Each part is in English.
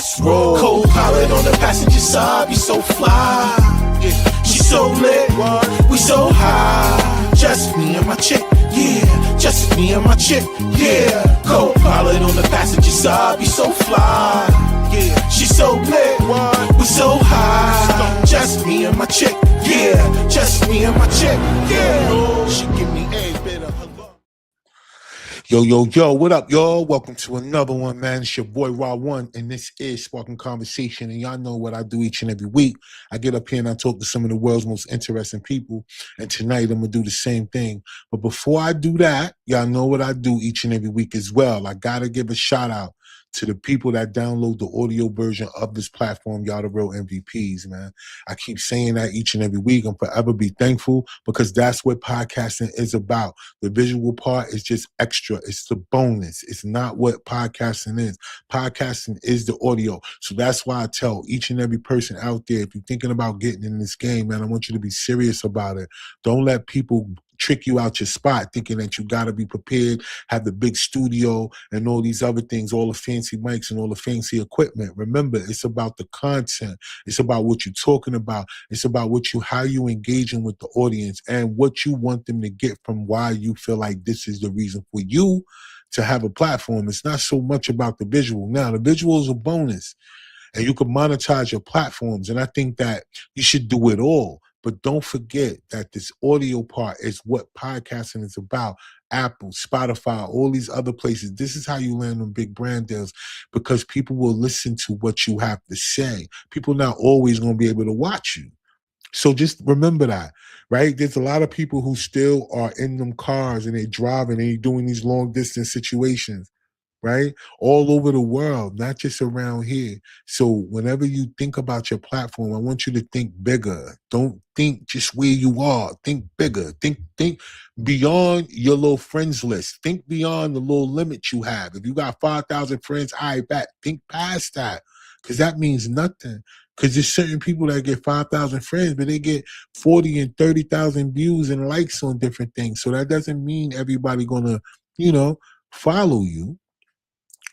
let's roll. Co-pilot on the passenger side, be so fly. Yeah, she so lit, we so high. Just me and my chick, yeah. Just me and my chick, yeah. Co-pilot on the passenger side, be so fly. Yeah, she so lit, we so high. Just me and my chick, yeah. Just me and my chick, yeah. She give me a bit of her love. Yo, what up, y'all? Welcome to another one, man. It's your boy Raw One, and this is Sparking Conversation. And y'all know what I do each and every week. I get up here and I talk to some of the world's most interesting people. And tonight I'm gonna do the same thing. But before I do that, y'all know what I do each and every week as well. I gotta give a shout out to the people that download the audio version of this platform. Y'all the real MVPs, man. I keep saying that each and every week. I'm forever be thankful because that's what podcasting is about. The visual part is just extra. It's the bonus. It's not what podcasting is. Podcasting is the audio. So that's why I tell each and every person out there, if you're thinking about getting in this game, man, I want you to be serious about it. Don't let people trick you out your spot thinking that you got to be prepared, have the big studio and all these other things, all the fancy mics and all the fancy equipment. Remember, it's about the content. It's about what you're talking about. It's about how you engaging with the audience and what you want them to get from why you feel like this is the reason for you to have a platform. It's not so much about the visual. Now, the visual is a bonus and you can monetize your platforms. And I think that you should do it all. But don't forget that this audio part is what podcasting is about. Apple, Spotify, all these other places. This is how you land on big brand deals because people will listen to what you have to say. People not always going to be able to watch you. So just remember that, right? There's a lot of people who still are in them cars and they're driving and they're doing these long distance situations, right? All over the world, not just around here. So whenever you think about your platform, I want you to think bigger. Don't think just where you are. Think bigger. Think beyond your little friends list. Think beyond the little limit you have. If you got 5,000 friends, I bet. Think past that because that means nothing. Because there's certain people that get 5,000 friends, but they get 40 and 30,000 views and likes on different things. So that doesn't mean everybody gonna, follow you.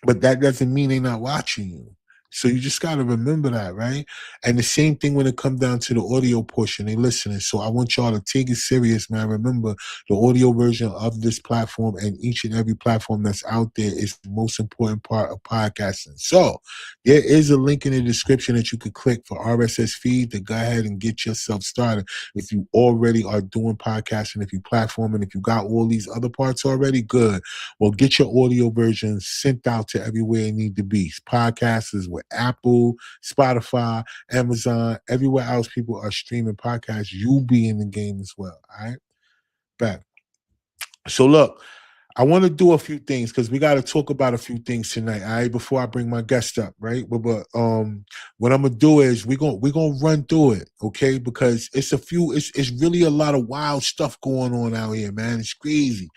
But that doesn't mean they're not watching you. So you just got to remember that, right? And the same thing when it comes down to the audio portion, they listening. So I want y'all to take it serious, man. Remember, the audio version of this platform and each and every platform that's out there is the most important part of podcasting. So there is a link in the description that you could click for RSS feed to go ahead and get yourself started. If you already are doing podcasting, if you platforming, if you got all these other parts already, good. Well, get your audio version sent out to everywhere it need to be. Podcasters with Apple, Spotify, Amazon, everywhere else people are streaming podcasts, you be in the game as well. All right? Back. So look, I want to do a few things because we got to talk about a few things tonight, all right, before I bring my guest up, right? But what I'm gonna do is we're gonna run through it, okay? Because it's really a lot of wild stuff going on out here, man. It's crazy.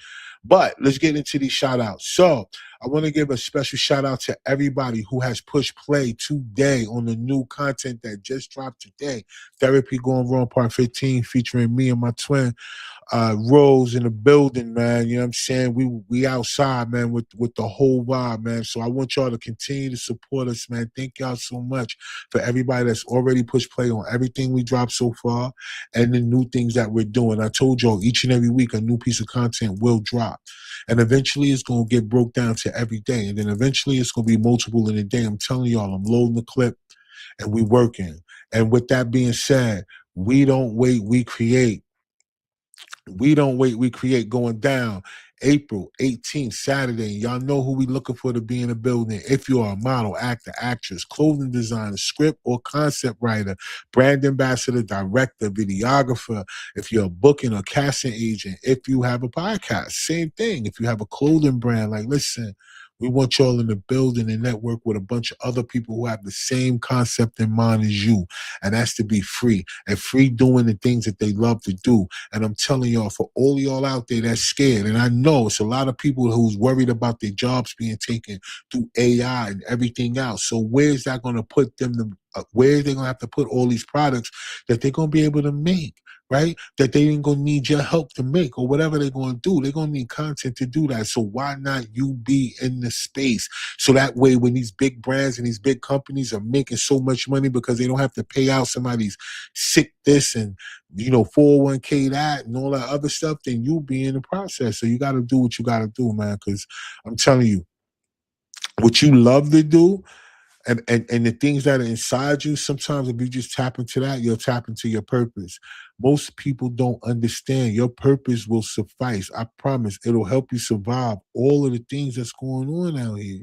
But let's get into these shout outs. So I want to give a special shout out to everybody who has pushed play today on the new content that just dropped today. Therapy Going Wrong Part 15 featuring me and my twin. Rose in the building, man. You know what I'm saying? We outside, man, with the whole vibe, man. So I want y'all to continue to support us, man. Thank y'all so much for everybody that's already pushed play on everything we dropped so far and the new things that we're doing. I told y'all each and every week a new piece of content will drop. And eventually it's going to get broke down to every day. And then eventually it's going to be multiple in a day. I'm telling y'all, I'm loading the clip and we working. And with that being said, we don't wait, we create. We don't wait, we create going down April 18th, Saturday. Y'all know who we looking for to be in the building. If you are a model, actor, actress, clothing designer, script or concept writer, brand ambassador, director, videographer, if you're a booking or casting agent, if you have a podcast, same thing. If you have a clothing brand, like, listen, we want y'all in the building and network with a bunch of other people who have the same concept in mind as you. And that's to be free and free doing the things that they love to do. And I'm telling y'all, for all y'all out there that's scared, and I know it's a lot of people who's worried about their jobs being taken through AI and everything else. So where's that going to put them where they're gonna have to put all these products that they're gonna be able to make, right? That they ain't gonna need your help to make or whatever they're gonna do. They're gonna need content to do that. So why not you be in the space? So that way, when these big brands and these big companies are making so much money because they don't have to pay out somebody's sick this and 401k that and all that other stuff, then you'll be in the process. So you got to do what you got to do, man. Because I'm telling you, what you love to do and the things that are inside you, sometimes if you just tap into that, you'll tap into your purpose. Most people don't understand your purpose will suffice. I promise it'll help you survive all of the things that's going on out here.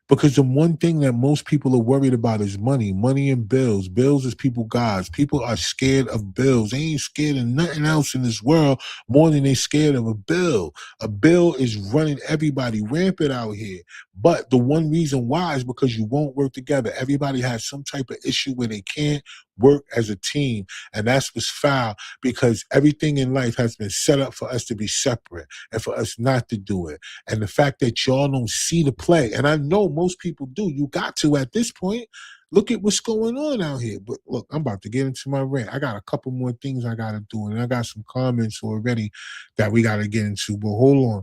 Because the one thing that most people are worried about is money and bills. Bills is people gods. People are scared of bills. They ain't scared of nothing else in this world more than they scared of a bill. A bill is running everybody rampant out here. But the one reason why is because you won't work together. Everybody has some type of issue where they can't work as a team. And that's what's foul, because everything in life has been set up for us to be separate and for us not to do it. And the fact that y'all don't see the play, and I know most people do, you got to at this point. Look at what's going on out here. But look, I'm about to get into my rant. I got a couple more things I got to do, and I got some comments already that we got to get into. But hold on.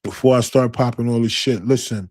Before I start popping all this shit, listen,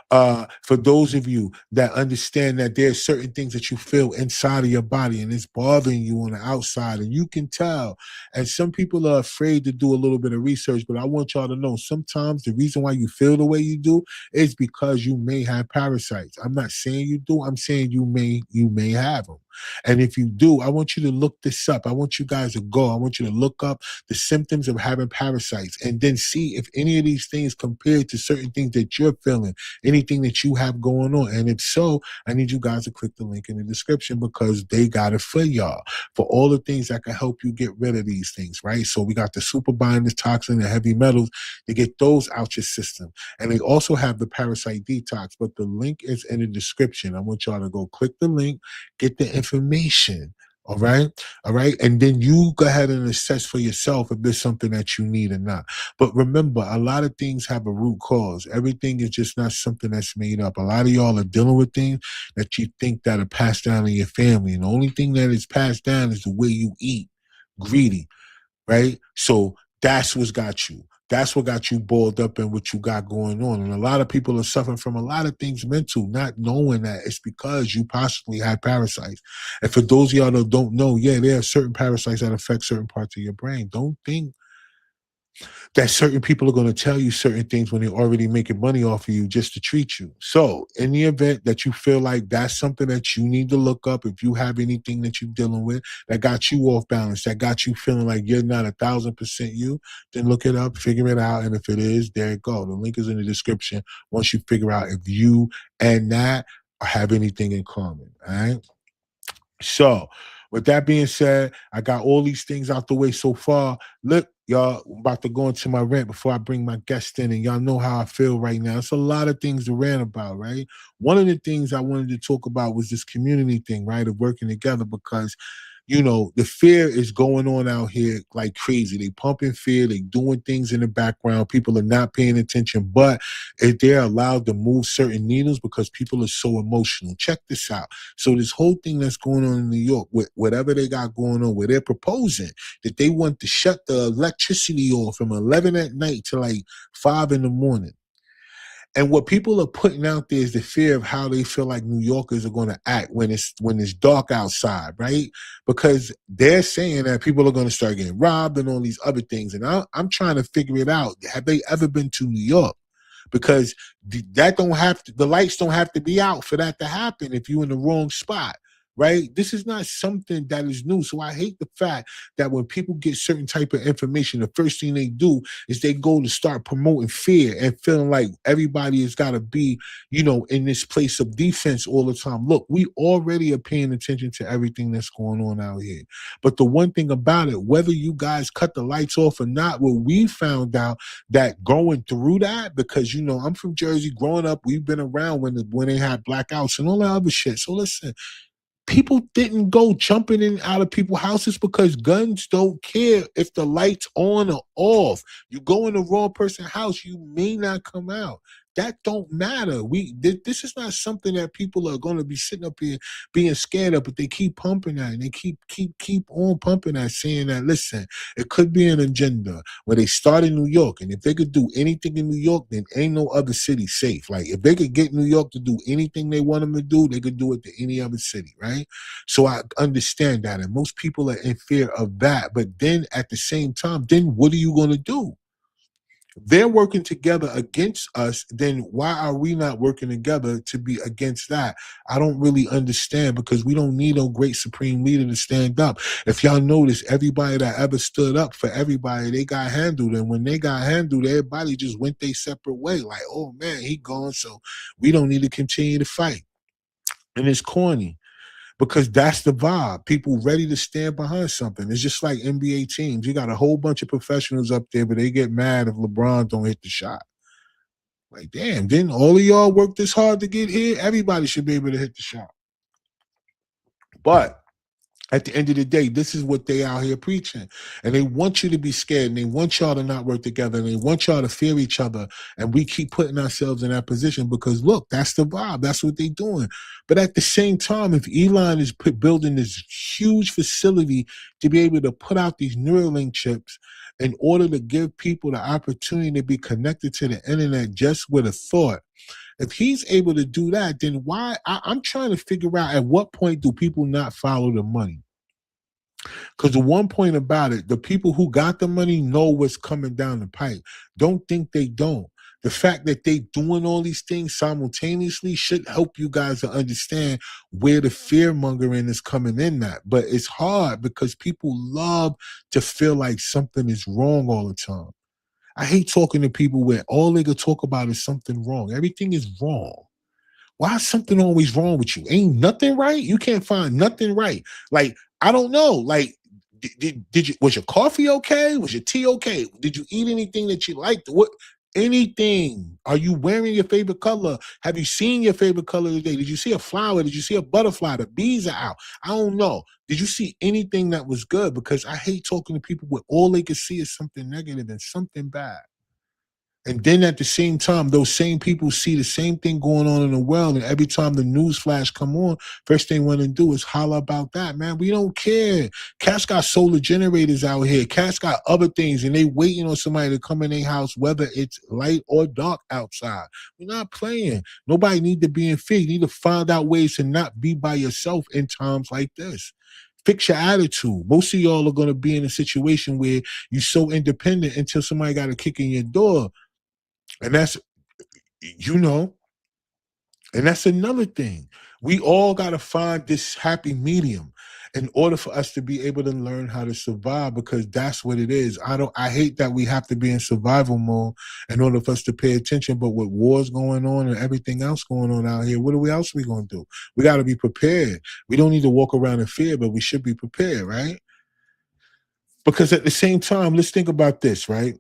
for those of you that understand that there's certain things that you feel inside of your body and it's bothering you on the outside, and you can tell. And some people are afraid to do a little bit of research, but I want y'all to know sometimes the reason why you feel the way you do is because you may have parasites. I'm not saying you do. I'm saying you may have them. And if you do, I want you to look this up. I want you guys to go. I want you to look up the symptoms of having parasites and then see if any of these things compare to certain things that you're feeling, anything that you have going on. And if so, I need you guys to click the link in the description, because they got it for y'all, for all the things that can help you get rid of these things, right? So we got the super binders, toxin, and heavy metals to get those out your system. And they also have the parasite detox, but the link is in the description. I want y'all to go click the link, get the information. All right. And then you go ahead and assess for yourself if there's something that you need or not. But remember, a lot of things have a root cause. Everything is just not something that's made up. A lot of y'all are dealing with things that you think that are passed down in your family. And the only thing that is passed down is the way you eat. Greedy. Right? So that's what's got you. That's what got you balled up and what you got going on. And a lot of people are suffering from a lot of things mental, not knowing that it's because you possibly had parasites. And for those of y'all that don't know, yeah, there are certain parasites that affect certain parts of your brain. Don't think that certain people are going to tell you certain things when they're already making money off of you just to treat you. So in the event that you feel like that's something that you need to look up, if you have anything that you're dealing with that got you off balance, that got you feeling like you're not 1,000% you, then look it up, figure it out. And if it is, there you go. The link is in the description once you figure out if you and that have anything in common. All right. So with that being said, I got all these things out the way so far. Look, y'all, I'm about to go into my rant before I bring my guest in, and y'all know how I feel right now. It's a lot of things to rant about, right? One of the things I wanted to talk about was this community thing, right, of working together, because the fear is going on out here like crazy. They pumping fear. They doing things in the background. People are not paying attention, but if they're allowed to move certain needles because people are so emotional. Check this out. So this whole thing that's going on in New York, with whatever they got going on, where they're proposing that they want to shut the electricity off from 11 at night to like 5 in the morning. And what people are putting out there is the fear of how they feel like New Yorkers are going to act when it's dark outside, right? Because they're saying that people are going to start getting robbed and all these other things. And I'm trying to figure it out. Have they ever been to New York? Because the lights don't have to be out for that to happen if you're in the wrong spot. Right? This is not something that is new. So I hate the fact that when people get certain type of information, the first thing they do is they go to start promoting fear and feeling like everybody has got to be, in this place of defense all the time. Look, we already are paying attention to everything that's going on out here. But the one thing about it, whether you guys cut the lights off or not, what we found out that going through that, because, I'm from Jersey, growing up, we've been around when they had blackouts and all that other shit. So listen, people didn't go jumping in out of people's houses because guns don't care if the light's on or off. You go in the wrong person's house, you may not come out. That don't matter. This is not something that people are going to be sitting up here being scared of, but they keep pumping that, and they keep on pumping that, saying that, listen, it could be an agenda where they start in New York, and if they could do anything in New York, then ain't no other city safe. Like, if they could get New York to do anything they want them to do, they could do it to any other city, right? So I understand that, and most people are in fear of that. But then at the same time, then what are you going to do? They're working together against us, then why are we not working together to be against that? I don't really understand, because we don't need no great supreme leader to stand up. If y'all notice, everybody that ever stood up for everybody, they got handled. And when they got handled, everybody just went their separate way. Like, oh man, he gone, so we don't need to continue to fight. And it's corny, because that's the vibe. People ready to stand behind something. It's just like NBA teams. You got a whole bunch of professionals up there, but they get mad if LeBron don't hit the shot. Like, damn, didn't all of y'all work this hard to get here? Everybody should be able to hit the shot. But at the end of the day, this is what they out here preaching. And they want you to be scared, and they want y'all to not work together, and they want y'all to fear each other. And we keep putting ourselves in that position because, look, that's the vibe. That's what they're doing. But at the same time, if Elon is building this huge facility to be able to put out these Neuralink chips in order to give people the opportunity to be connected to the internet just with a thought, if he's able to do that, then why? I'm trying to figure out, at what point do people not follow the money? Because the one point about it, the people who got the money know what's coming down the pipe. Don't think they don't. The fact that they doing all these things simultaneously should help you guys to understand where the fear mongering is coming in at. But it's hard because people love to feel like something is wrong all the time. I hate talking to people where all they could talk about is something wrong. Everything is wrong. Why is something always wrong with you? Ain't nothing right? You can't find nothing right. Like, I don't know. Like, did you, was your coffee okay? Was your tea okay? Did you eat anything that you liked? What, anything? Are you wearing your favorite color? Have you seen your favorite color today? Did you see a flower? Did you see a butterfly? The bees are out. I don't know. Did you see anything that was good? Because I hate talking to people where all they can see is something negative and something bad. And then at the same time, those same people see the same thing going on in the world. And every time the news flash come on, first thing they want to do is holler about that, man. We don't care. Cats got solar generators out here. Cats got other things, and they waiting on somebody to come in their house, whether it's light or dark outside. We're not playing. Nobody need to be in fear. You need to find out ways to not be by yourself in times like this. Fix your attitude. Most of y'all are going to be in a situation where you're so independent until somebody got a kick in your door. And that's, and that's another thing. We all got to find this happy medium in order for us to be able to learn how to survive, because that's what it is. I hate that we have to be in survival mode in order for us to pay attention. But with wars going on and everything else going on out here, what else are we going to do? We got to be prepared. We don't need to walk around in fear, but we should be prepared, right? Because at the same time, let's think about this, right?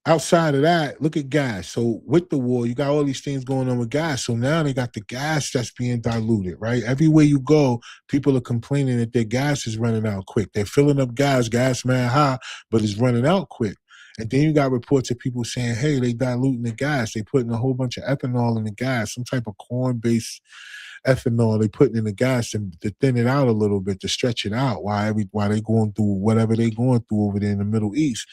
Outside of that, look at gas. So with the war, you got all these things going on with gas. So now they got the gas that's being diluted, right? Everywhere you go, people are complaining that their gas is running out quick. They're filling up gas mad high, but it's running out quick. And then you got reports of people saying, hey, they diluting the gas. They putting a whole bunch of ethanol in the gas, some type of corn-based ethanol they putting in the gas to thin it out a little bit, to stretch it out while they going through whatever they going through over there in the Middle East.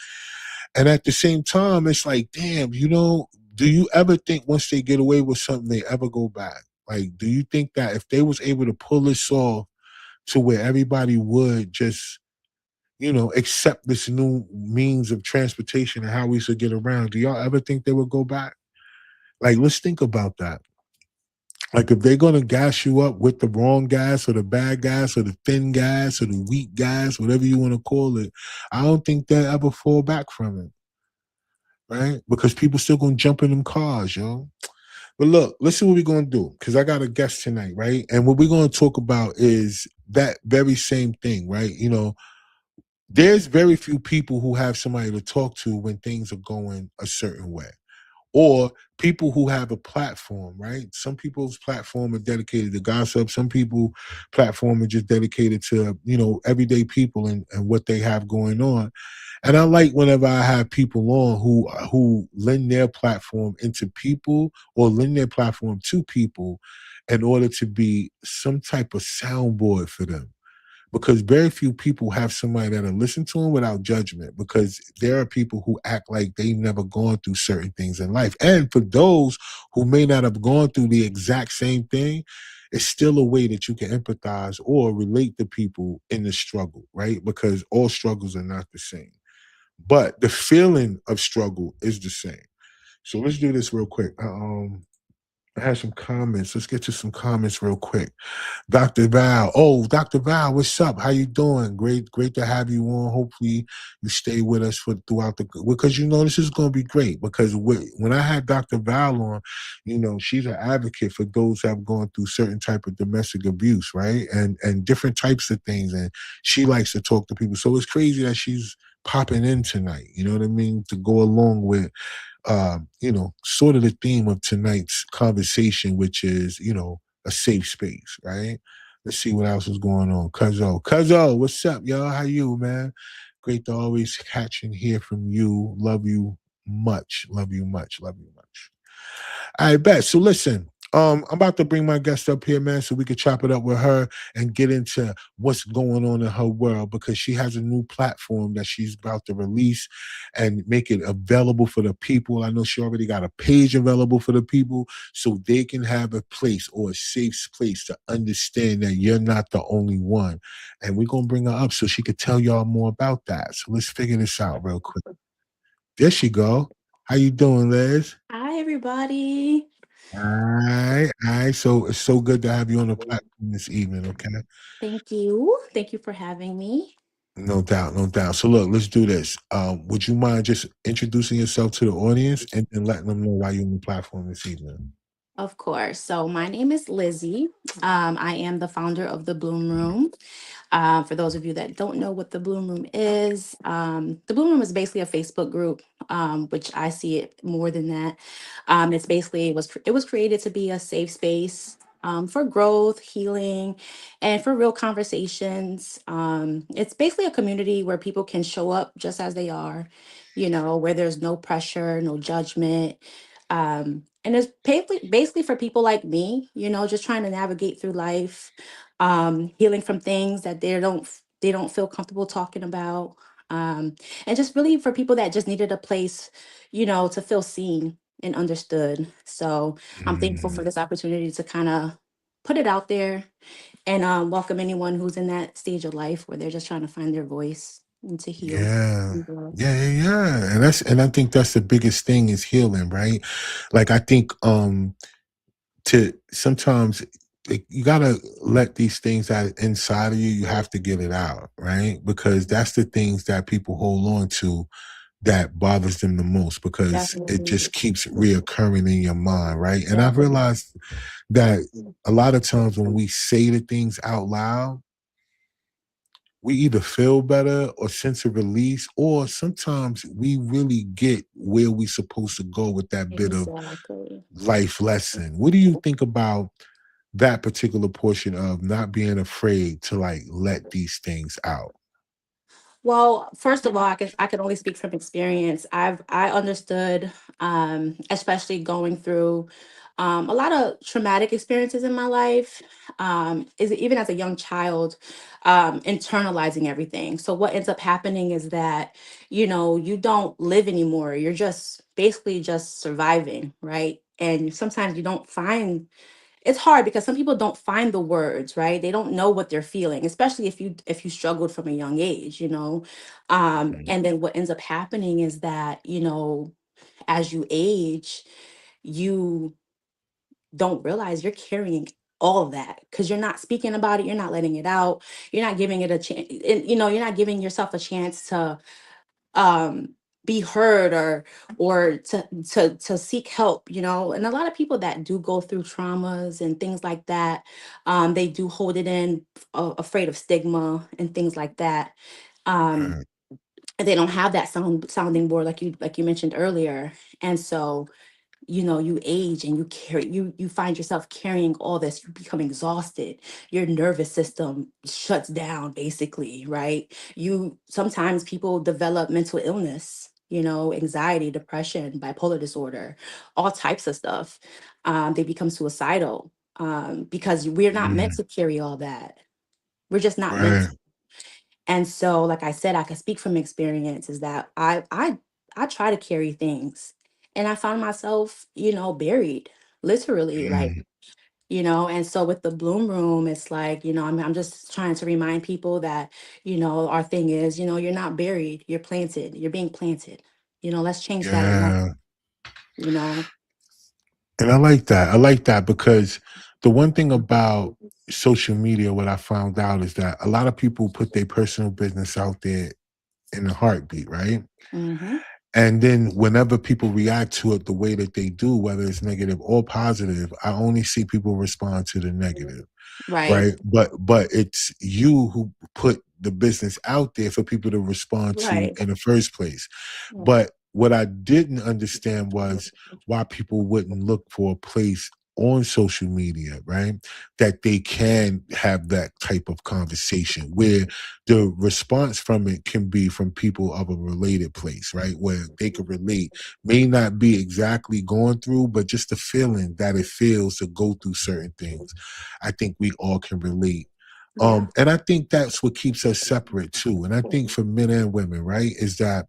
And at the same time, it's like, damn, do you ever think once they get away with something, they ever go back? Like, do you think that if they was able to pull this off to where everybody would just, accept this new means of transportation and how we should get around, do y'all ever think they would go back? Like, let's think about that. Like, if they're going to gas you up with the wrong gas or the bad gas or the thin gas or the weak gas, whatever you want to call it, I don't think they'll ever fall back from it, right? Because people still going to jump in them cars, yo. But look, listen what we're going to do, because I got a guest tonight, right? And what we're going to talk about is that very same thing, right? There's very few people who have somebody to talk to when things are going a certain way. or people who have a platform, right? Some people's platform are dedicated to gossip. Some people platform are just dedicated to, everyday people and what they have going on. And I like whenever I have people on who lend their platform into people or lend their platform to people in order to be some type of soundboard for them, because very few people have somebody that'll listen to them without judgment, because there are people who act like they've never gone through certain things in life. And for those who may not have gone through the exact same thing, it's still a way that you can empathize or relate to people in the struggle, right? Because all struggles are not the same. But the feeling of struggle is the same. So let's do this real quick. I had some comments. Let's get to some comments real quick. Dr. Val. Oh, Dr. Val, what's up? How you doing? Great to have you on. Hopefully you stay with us for throughout the, because this is going to be great, because when I had Dr. Val on, she's an advocate for those that have gone through certain type of domestic abuse, right? And different types of things, and she likes to talk to people. So it's crazy that she's popping in tonight, you know what I mean, to go along with sort of the theme of tonight's conversation, which is, a safe space, right? Let's see what else is going on. Cuzzo, what's up, y'all? How you, man? Great to always catch and hear from you. Love you much. Love you much. Love you much. I bet. So listen, I'm about to bring my guest up here, man, so we could chop it up with her and get into what's going on in her world, because she has a new platform that she's about to release and make it available for the people. I know she already got a page available for the people so they can have a place or a safe place to understand that you're not the only one. And we're gonna bring her up so she could tell y'all more about that. So let's figure this out real quick. There she go. How you doing, Liz? Hi, everybody. All right. So it's so good to have you on the platform this evening. Okay, Thank you. Thank you for having me. no doubt, no doubt. So look, let's do this. Would you mind just introducing yourself to the audience and then letting them know why you're on the platform this evening? Of course. So, my name is Lizzie. I am the founder of the Bloom Room. For those of you that don't know what the Bloom Room is, the Bloom Room is basically a Facebook group, which I see it more than that. It's basically it was created to be a safe space for growth, healing, and for real conversations. It's basically a community where people can show up just as they are, where there's no pressure, no judgment. And it's basically for people like me, just trying to navigate through life, healing from things that they don't feel comfortable talking about, and just really for people that just needed a place, to feel seen and understood. So I'm thankful for Mhm. this opportunity to kind of put it out there and welcome anyone who's in that stage of life where they're just trying to find their voice and to heal. Yeah. Yeah. And I think that's the biggest thing is healing, right? Like I think to sometimes like, you gotta let these things out inside of you. You have to get it out, right? Because that's the things that people hold on to that bothers them the most, because it Definitely. just keeps reoccurring in your mind, right? And I've realized that a lot of times when we say the things out loud, we either feel better or sense a release, or sometimes we really get where we supposed to go with that bit of Exactly. life lesson. What do you think about that particular portion of not being afraid to like let these things out? Well, first of all, I can only speak from experience. I understood, especially going through a lot of traumatic experiences in my life. Is even as a young child, internalizing everything. So what ends up happening is that you don't live anymore. You're just basically just surviving, right? And sometimes you don't find it's hard because some people don't find the words, right? They don't know what they're feeling, especially if you struggled from a young age. Mhm. And then what ends up happening is that as you age, you don't realize you're carrying all of that because you're not speaking about it, you're not letting it out, you're not giving it a chance, you're not giving yourself a chance to um be heard or to seek help. And a lot of people that do go through traumas and things like that, they do hold it in, afraid of stigma and things like that. um Right. and they don't have that sounding board like you mentioned earlier. And so you age and you find yourself carrying all this, you become exhausted, your nervous system shuts down basically, right? You sometimes people develop mental illness, anxiety, depression, bipolar disorder, all types of stuff. They become suicidal, because we're not meant Mm, to carry all that. We're just not meant right. to. And so, like I said, I can speak from experience is that I try to carry things, and I find myself, buried, literally, like, Mm, and so with the Bloom Room, it's like, I'm just trying to remind people that, our thing is, you're not buried, you're planted, you're being planted. Let's change that around, yeah. you know. And I like that. I like that because the one thing about social media, what I found out is that a lot of people put their personal business out there in a heartbeat, right? Hmm. And then whenever people react to it the way that they do, whether it's negative or positive, I only see people respond to the negative, Right. right? But it's you who put the business out there for people to respond to Right. in the first place. Yeah. But what I didn't understand was why people wouldn't look for a place on social media, right? That they can have that type of conversation where the response from it can be from people of a related place, right? Where they could relate, may not be exactly going through, but just the feeling that it feels to go through certain things. I think we all can relate. Yeah. And I think that's what keeps us separate too. And I think for men and women, right, is that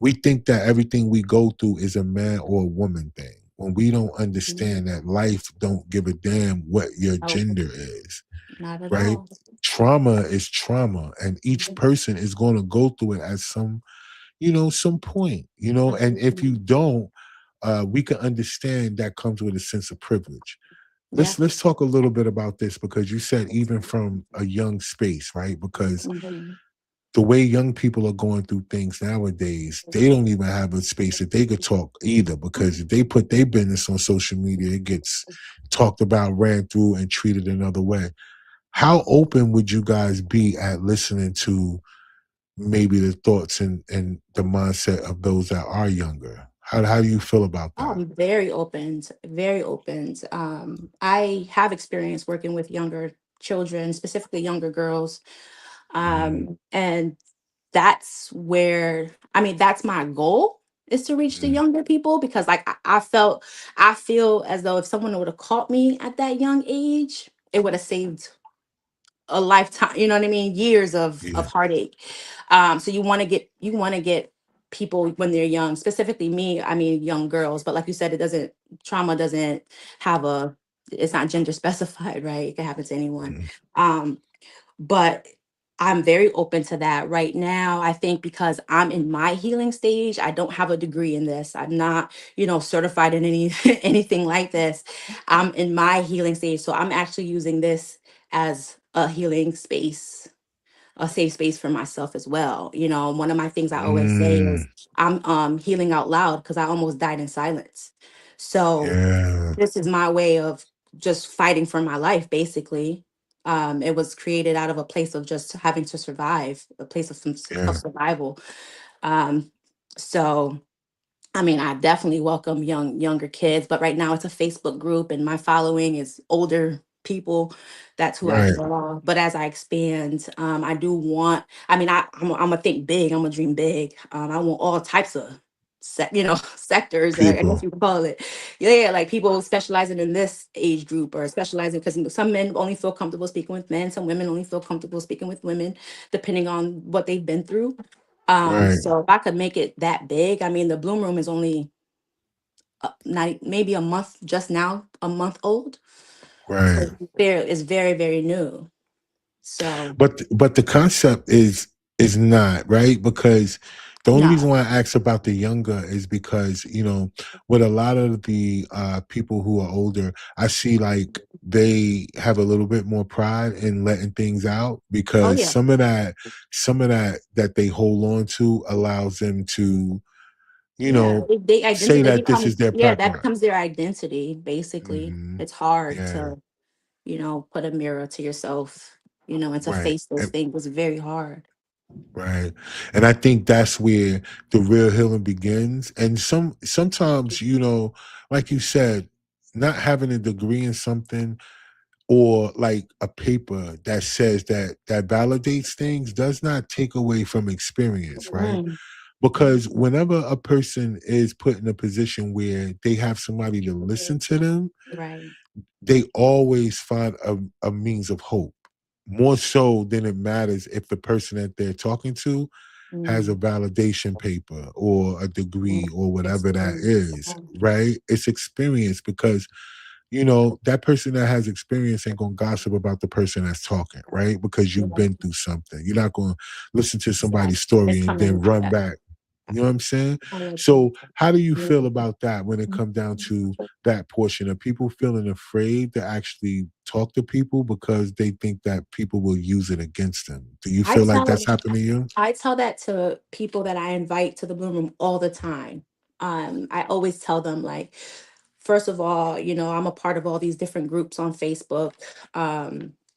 we think that everything we go through is a man or a woman thing when we don't Mhm. understand that life don't give a damn what your Oh, gender is, not at right? all. Trauma is trauma, and each person is going to go through it at some point, and if you Mhm. don't, we can understand that comes with a sense of privilege. Yeah. Let's talk a little bit about this because you said even from a young space, right? Because Mhm. the way young people are going through things nowadays, they don't even have a space that they could talk either. Because if they put their business on social media, it gets talked about, ran through, and treated another way. How open would you guys be at listening to maybe the thoughts and the mindset of those that are younger? How do you feel about Oh, that? I'm very open, very open. I have experience working with younger children, specifically younger girls. Mm, And that's where, I mean, that's my goal, is to reach the mm, younger people, because like I feel as though if someone would have caught me at that young age, it would have saved a lifetime, you know what I mean? Years of yeah, heartache. So you want to get people when they're young, specifically me, I mean young girls, but like you said, trauma doesn't have it's not gender specified, right? It can happen to anyone. mm, Um, but I'm very open to that right now. I think because I'm in my healing stage, I don't have a degree in this. I'm not, certified in any anything like this. I'm in my healing stage, so I'm actually using this as a healing space, a safe space for myself as well. One of my things I always say is mm, I'm healing out loud because I almost died in silence. So yeah, this is my way of just fighting for my life, basically. It was created out of a place of just having to survive, a place of yeah, survival. Um, so I mean, I definitely welcome younger kids, but right now it's a Facebook group and my following is older people. That's who I right. draw. But as I expand, I do want, I mean, I'm gonna think big, I'm gonna dream big. I want all types of sectors, I guess People, you could call it. Yeah, like people specializing in this age group or specializing, because some men only feel comfortable speaking with men, some women only feel comfortable speaking with women, depending on what they've been through. right, So if I could make it that big, I mean, the Bloom Room is only not maybe a month, just now a month old. So right. it's very, very new. So But the concept is not right because the only no. reason why I ask about the younger is because with a lot of the people who are older, I see like they have a little bit more pride in letting things out Oh because yeah. some of that they hold on to allows them to Yeah. They identity say they that this become is their yeah, that preference. becomes their identity, basically. Hmm. It's hard Yeah, to, put a mirror to yourself, and to right. face those things is very hard. Right. And I think that's where the real healing begins. And sometimes, like you said, not having a degree in something or like a paper that says that validates things does not take away from experience, right? Mm, Because whenever a person is put in a position where they have somebody to listen to them, right. they always find a means of hope, more so than it matters if the person that they're talking to has a Mm, validation paper or a mm, degree or whatever that experience. is, right? It's experience because that person that has experience ain't gonna gossip about the person that's talking, right? Because you've Yeah, been through something. You're not gonna listen to somebody's exactly. story It's and coming then like run that. back. You know what I'm saying? I like that. So how do you feel Yeah. about that when it comes down to that portion of people feeling afraid to actually talk to people because they think that people will use it against them? Do you I feel like tell that's happened to you? I tell that to people that I invite to the Bloom Room all the time. I always tell them, like, first of all, I'm a part of all these different groups on Facebook.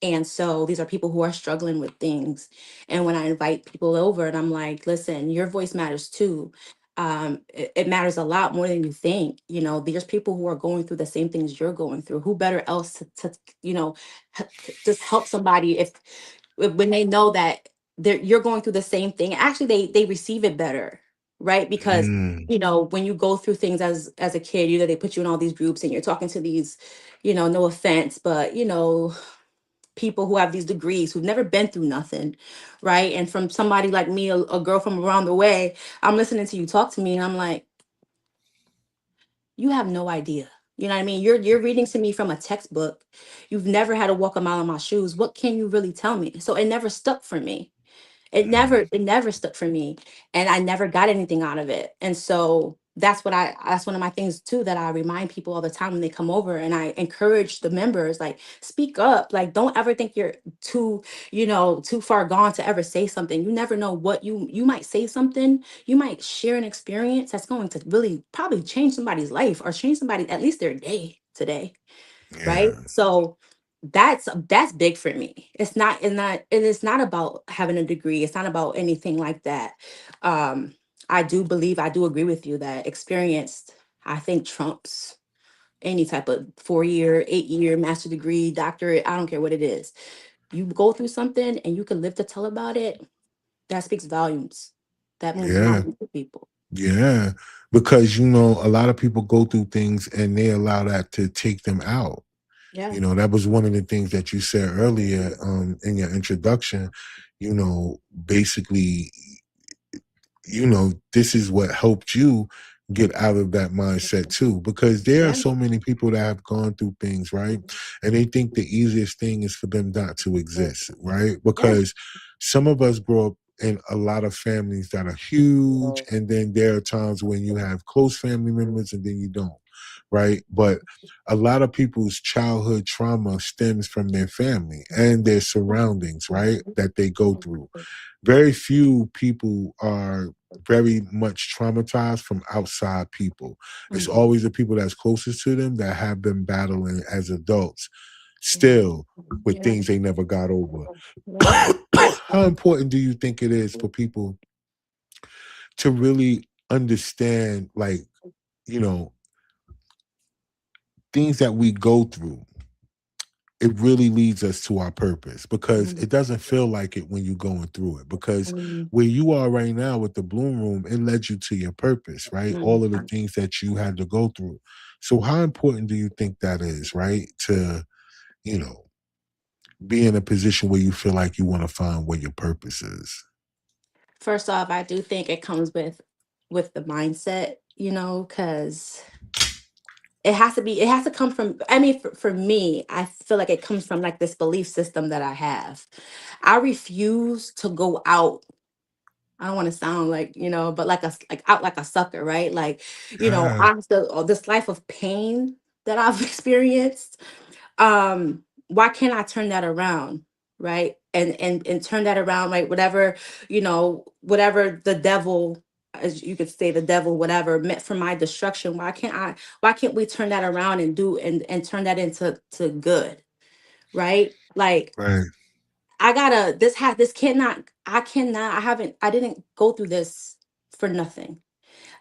And so these are people who are struggling with things. And when I invite people over and I'm like, listen, your voice matters too. It matters a lot more than you think. There's people who are going through the same things you're going through. Who better else to just help somebody when they know that you're going through the same thing. Actually, they receive it better, right? Because Mm, when you go through things as a kid, they put you in all these groups and you're talking to these, no offense, but people who have these degrees who've never been through nothing, right? And from somebody like me, a girl from around the way, I'm listening to you talk to me and I'm like, you have no idea. You know what I mean? You're reading to me from a textbook. You've never had to walk a mile in my shoes. What can you really tell me? So it never stuck for me. mm, It never stuck for me, and I never got anything out of it. And so that's one of my things too, that I remind people all the time when they come over, and I encourage the members, like, speak up. Like, don't ever think you're too too far gone to ever say something. You never know what you might say something, you might share an experience that's going to really probably change somebody's life or change somebody, at least their day today, right? yeah, So that's big for me. It's not about having a degree. It's not about anything like that. Um, I do agree with you that experience, I think, trumps any type of 4 year, 8 year master degree, doctorate. I don't care what it is. You go through something and you can live to tell about it. That speaks volumes. That means yeah. volumes to people. Yeah, because a lot of people go through things and they allow that to take them out. Yeah. That was one of the things that you said earlier in your introduction. Basically, this is what helped you get out of that mindset too, because there are Yeah. so many people that have gone through things, right? And they think the easiest thing is for them not to exist, right? Yeah. Because some of us grow up in a lot of families that are huge, and then there are times when you have close family members and then you don't, right? But a lot of people's childhood trauma stems from their family and their surroundings, right? That they go through. Very few people are very much traumatized from outside people. It's Mhm. always the people that's closest to them that have been battling as adults, Yeah. still with Yeah. things they never got over. Yeah. How important do you think it is for people to really understand, like, you know, things that we go through? It really leads us to our purpose, because Mhm. it doesn't feel like it when you're going through it. Because Mhm. where you are right now with the Bloom Room, it led you to your purpose, right? All of the Mhm. things that you had to go through. So how important do you think that is, right? To, you know, be in a position where you feel like you want to find what your purpose is. First off, I do think it comes with the mindset, because it has to come from, I mean, for me, I feel like it comes from, like, this belief system that I have. I refuse to go out. I don't want to sound like, but like out like a sucker, right? Like, Yeah, after all this life of pain that I've experienced, why can't I turn that around, right? And turn that around, like, whatever the devil, as you could say, the devil, whatever meant for my destruction, why can't we turn that around and do and turn that into to good, right? Like, right, I gotta this cannot I cannot I didn't go through this for nothing.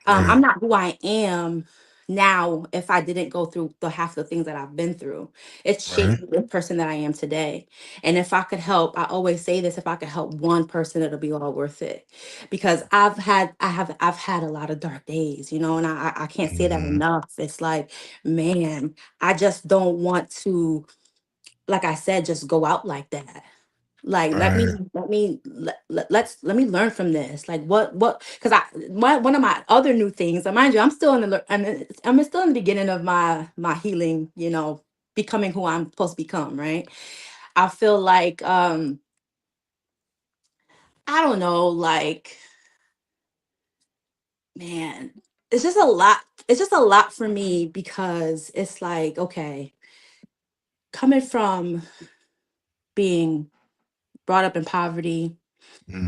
I'm right, not who I am now if I didn't go through the half the things that I've been through. It's Right. shaped me the person that I am today. And if I could help, I always say this, if I could help one person, it'll be all worth it. Because I've had a lot of dark days, you know, and I can't say that Hmm. enough. It's like, man, I just don't want to, like I said, just go out like that. Like Right. let me learn from this. Like what because one of my other new things, and mind you, I'm still in the I'm still in the beginning of my healing, you know, becoming who I'm supposed to become, right? I feel like I don't know, like, man, it's just a lot. It's just a lot for me because it's like, okay, coming from being brought up in poverty,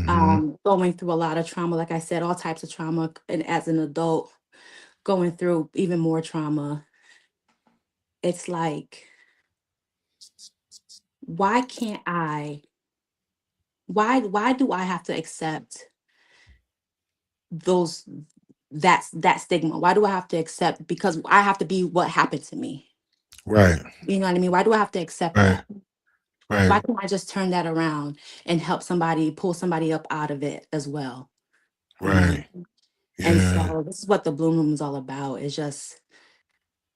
Hmm. going through a lot of trauma, like I said, all types of trauma, and as an adult, going through even more trauma, it's like, why can't I? Why do I have to accept those that stigma? Why do I have to accept because I have to be what happened to me? Right. You know what I mean? Why do I have to accept Right. that? Right. Why can't I just turn that around and help somebody pull somebody up out of it as well? You know? Right. And Yeah. so this is what the Bloom Room is all about. It's just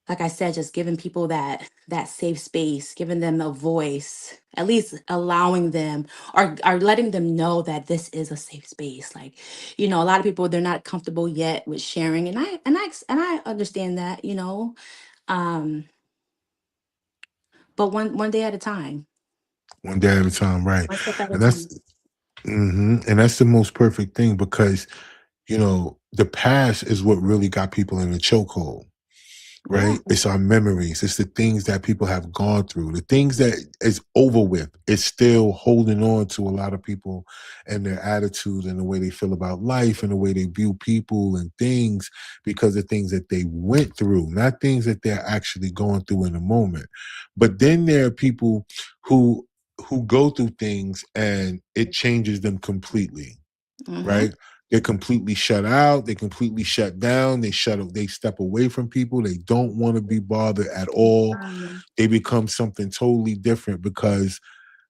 like I said, just giving people that safe space, giving them a voice, at least allowing them or letting them know that this is a safe space. Like, you know, a lot of people they're not comfortable yet with sharing, and I understand that, you know, um, but one day at a time, One day at a time. Right. one step at a And that's time. and that's the most perfect thing because the past is what really got people in the chokehold. Yeah. Right? It's our memories. It's the things that people have gone through. The things that is over with. It's still holding on to a lot of people and their attitudes and the way they feel about life and the way they view people and things because of things that they went through, not things that they're actually going through in the moment. But then there are people who go through things and it changes them completely, Mm-hmm. right? They're completely shut out. They completely shut down. They step away from people. They don't want to be bothered at all. They become something totally different because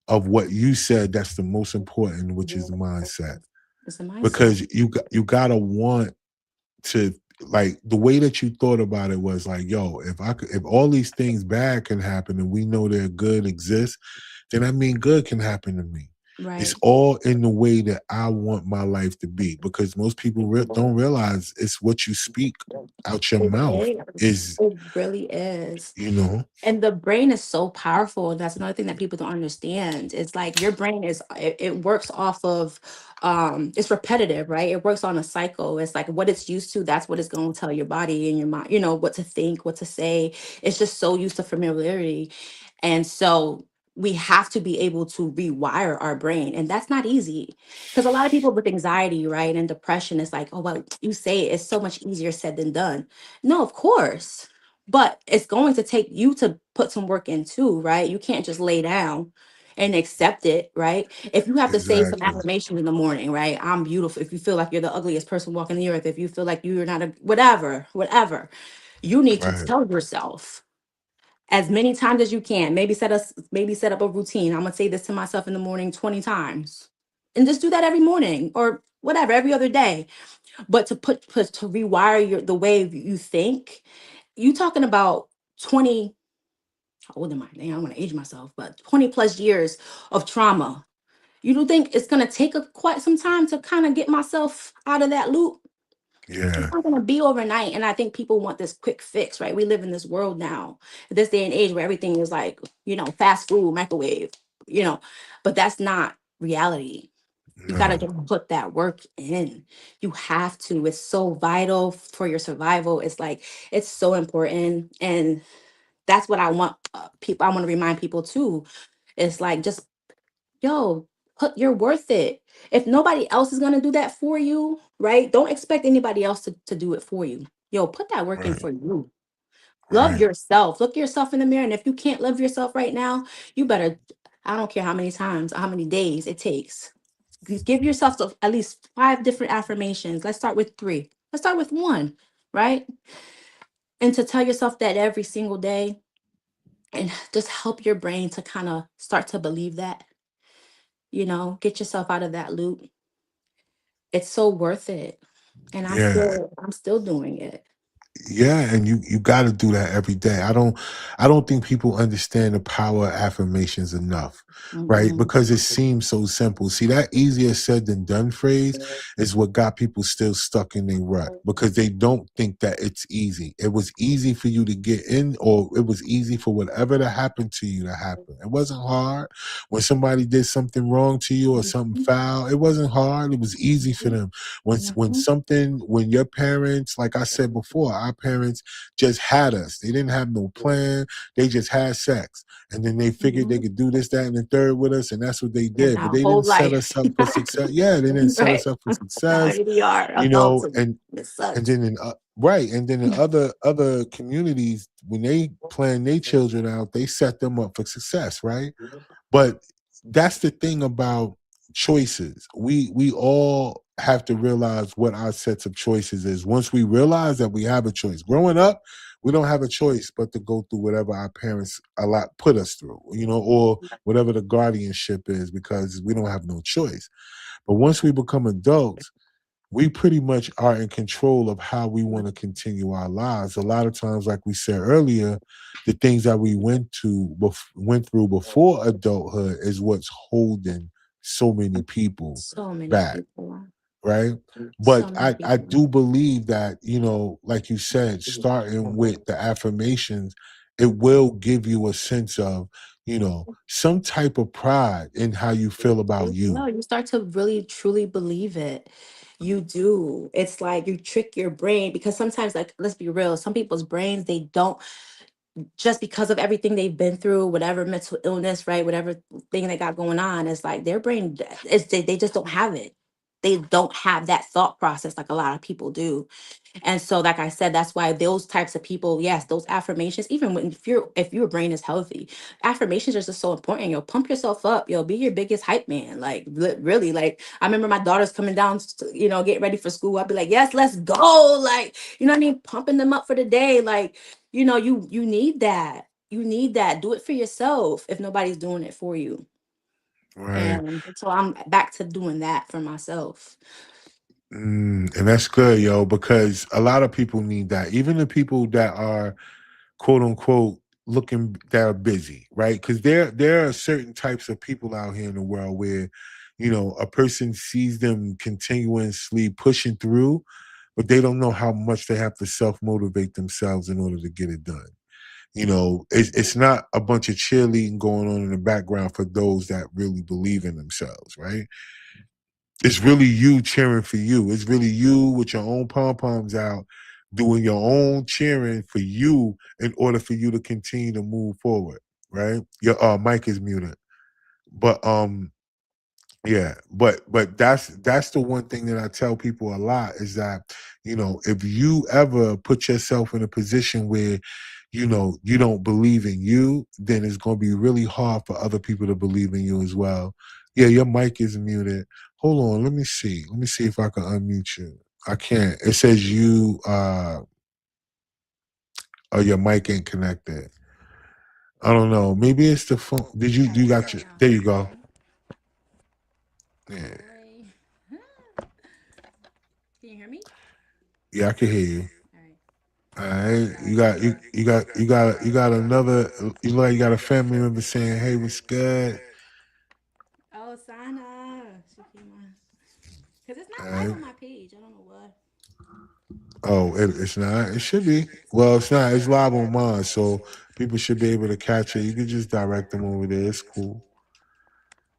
of what you said. That's the most important, which is the mindset. It's a mindset. Because you gotta want to, like, the way that you thought about it was like, yo, if all these things bad can happen and we know they're good exist, then I mean good can happen to me. It's Right. all in the way that I want my life to be because most people don't realize it's what you speak out your It mouth is. is, It really is. you know, And the brain is so powerful. That's another thing that people don't understand. It's like your brain it works off of it's repetitive, right? It works on a cycle. It's like what it's used to, that's what it's going to tell your body and your mind, you know, what to think, what to say. It's just so used to familiarity. And so we have to be able to rewire our brain. And that's not easy. Because a lot of people with anxiety, right, and depression, it's like, oh, well, you say it's so much easier said than done. No, of course, but it's going to take you to put some work in too, right? You can't just lay down and accept it, right? If you have to say some exactly. affirmations in the morning, right? I'm beautiful. If you feel like you're the ugliest person walking the earth, if you feel like you're not a whatever, you need to Right. tell yourself as many times as you can. Maybe set up a routine. I'm gonna say this to myself in the morning 20 times. And just do that every morning or whatever, every other day. But put to rewire the way you think, you talking about 20, how old am I? Dang, I don't want to age myself, but 20 plus years of trauma. You don't think it's gonna take quite some time to kind of get myself out of that loop? It's Yeah. not gonna be overnight. And I think people want this quick fix, right? We live in this world now, this day and age where everything is like, you know, fast food, microwave, you know, but that's not reality. You gotta No. just put that work in. You have to. It's so vital for your survival. It's like it's so important, and that's what I want people. I want to remind people too. It's like just yo, you're worth it. If nobody else is gonna do that for you, right? Don't expect anybody else to do it for you. Yo, put that work in Right. for you. Love Right. yourself. Look yourself in the mirror, and if you can't love yourself right now, you better. I don't care how many times, how many days it takes. Give yourself at least 5 different affirmations. Let's start with 3. Let's start with 1, right? And to tell yourself that every single day and just help your brain to kind of start to believe that, get yourself out of that loop. It's so worth it. And Yeah. I'm still doing it. Yeah, and you got to do that every day. I don't think people understand the power of affirmations enough, right? Mm-mm. Because it seems so simple. See, that easier said than done phrase is what got people still stuck in their rut because they don't think that it's easy. It was easy for you to get in, or it was easy for whatever to happen to you to happen. It wasn't hard. When somebody did something wrong to you or something Mhm. foul, it wasn't hard. It was easy for them. Mhm. When your parents, like I said before, our parents just had us. They didn't have no plan. They just had sex. And then they figured they Mhm. could do this, that, and the third with us, and that's what they And did. But our they whole didn't set life. us up for success. Yeah, they didn't set us Right. up for Now success, here we are, you adults, know, and and it and sucks. then in right, and then in other communities, when they plan their children out, they set them up for success, right? But that's the thing about choices. We all have to realize what our sets of choices is. Once we realize that we have a choice. Growing up, we don't have a choice but to go through whatever our parents put us through, or whatever the guardianship is, because we don't have no choice. But once we become adults, we pretty much are in control of how we want to continue our lives. A lot of times, like we said earlier, the things that we went through before adulthood is what's holding so many people So many back, people. right? So But many I people. do believe that, like you said, starting with the affirmations, it will give you a sense of, some type of pride in how you feel about you. No, you start to really truly believe it. You do. It's like you trick your brain because sometimes, like, let's be real, some people's brains, they don't, just because of everything they've been through, whatever mental illness, right? Whatever thing they got going on, it's like their brain they just don't have it. They don't have that thought process like a lot of people do. And so, like I said, that's why those types of people, yes, those affirmations, even when if your brain is healthy, affirmations are just so important. Yo, pump yourself up. Yo, be your biggest hype man. Like really, like I remember my daughters coming down, get ready for school. I'd be like, yes, let's go. Like, you know what I mean? Pumping them up for the day. Like, you need that. You need that. Do it for yourself if nobody's doing it for you. Right. And so I'm back to doing that for myself. And that's good, yo, because a lot of people need that. Even the people that are quote unquote looking that are busy, right? Because there are certain types of people out here in the world where, a person sees them continuously pushing through, but they don't know how much they have to self motivate themselves in order to get it done. It's not a bunch of cheerleading going on in the background for those that really believe in themselves, right? It's really you cheering for you. It's really you with your own pom poms out, doing your own cheering for you in order for you to continue to move forward. Right? Your mic is muted, but yeah, but that's the one thing that I tell people a lot is that if you ever put yourself in a position where you don't believe in you, then it's going to be really hard for other people to believe in you as well. Yeah, your mic is muted. Hold on, let me see. Let me see if I can unmute you. I can't. It says you or your mic ain't connected. I don't know. Maybe it's the phone. Did you All right, you let's got go your now. there you Can you go. hear me? Yeah. Boy. Can you hear me? Yeah, I can hear you. All right. All right, you got another. You got a family member saying, "Hey, what's good?" Oh, Sana. She came on. Because it's All not live right. on my page. I don't know why. Oh, it's not. It should be. Well, it's not. It's live on mine, so people should be able to catch it. You can just direct them over there. It's cool.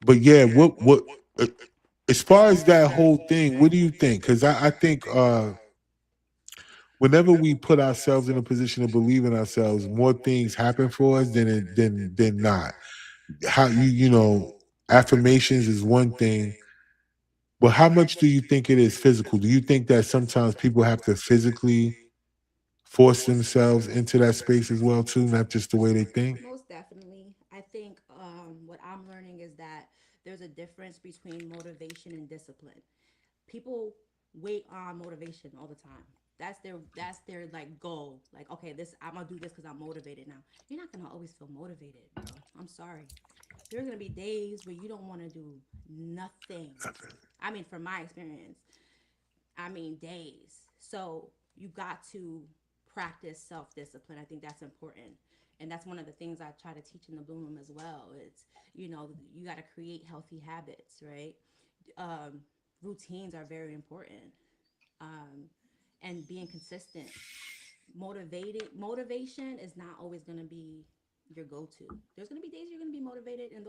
But yeah, uh, as far as that whole thing, what do you think? Because I think whenever we put ourselves in a position to believe in ourselves, more things happen for us than not. How affirmations is one thing, but how much do you think it is physical? Do you think that sometimes people have to physically force themselves into that space as well too, not just the way they think? Most definitely. I think what I'm learning is that there's a difference between motivation and discipline. People wait on motivation all the time. That's their like goal. Like, okay, this I'm gonna do this because I'm motivated now. You're not gonna always feel motivated, bro. I'm sorry. There's gonna be days where you don't want to do nothing. I mean, from my experience, I mean days. So you got to practice self discipline. I think that's important. And that's one of the things I try to teach in the Bloom Room as well. It's, you got to create healthy habits, right? Um, Routines are very important. Um, and being consistent. Motivation is not always going to be your go-to. There's going to be days you're going to be motivated, and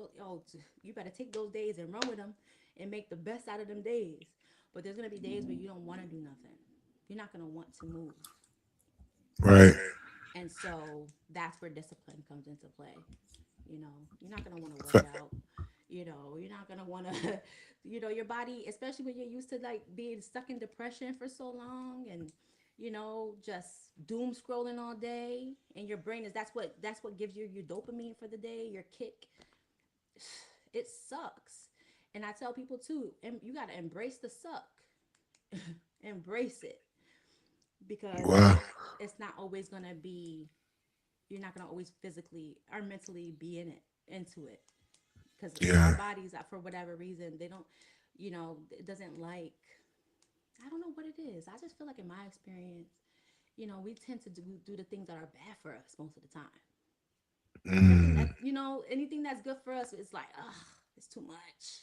you better take those days and run with them and make the best out of them days. But there's going to be days where you don't want to do nothing. You're not going to want to move. Right. And so that's where discipline comes into play. You're not going to want to work Fa- out. You're not going to want to, your body, especially when you're used to like being stuck in depression for so long, and just doom scrolling all day, and your brain is that's what gives you your dopamine for the day, your kick. It sucks. And I tell people too, you got to embrace the suck. Embrace it, because Wow. it's not always going to be you're not going to always physically or mentally be into it, because our Yeah. bodies, for whatever reason, they don't, it doesn't like, I don't know what it is. I just feel like in my experience, we tend to do the things that are bad for us most of the time. Nothing Mm, that, anything that's good for us is like, ugh, it's too much.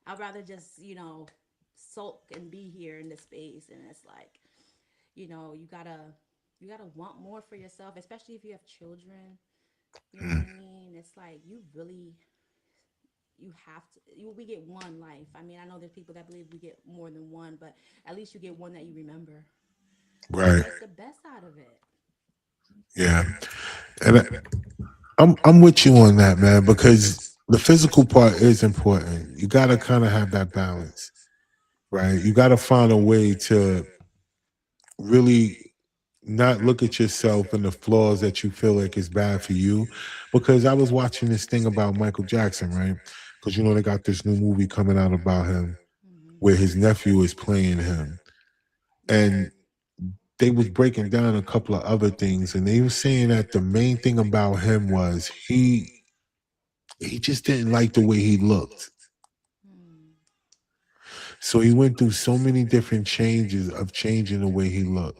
I'd rather just, sulk and be here in this space. And it's like, you gotta want more for yourself, especially if you have children. You know what I mm, mean? It's like you have to. We get one life. I mean, I know there's people that believe we get more than one, but at least you get one that you remember. So right. make the best out of it. Yeah. And I'm with you on that, man, because the physical part is important. You got to kind of have that balance, right? You got to find a way to really not look at yourself and the flaws that you feel like is bad for you. Because I was watching this thing about Michael Jackson, right? Because they got this new movie coming out about him Hmm. where his nephew is playing him. Yeah. And they was breaking down a couple of other things, and they were saying that the main thing about him was he just didn't like the way he looked. Hmm. So he went through so many different changes of changing the way he looked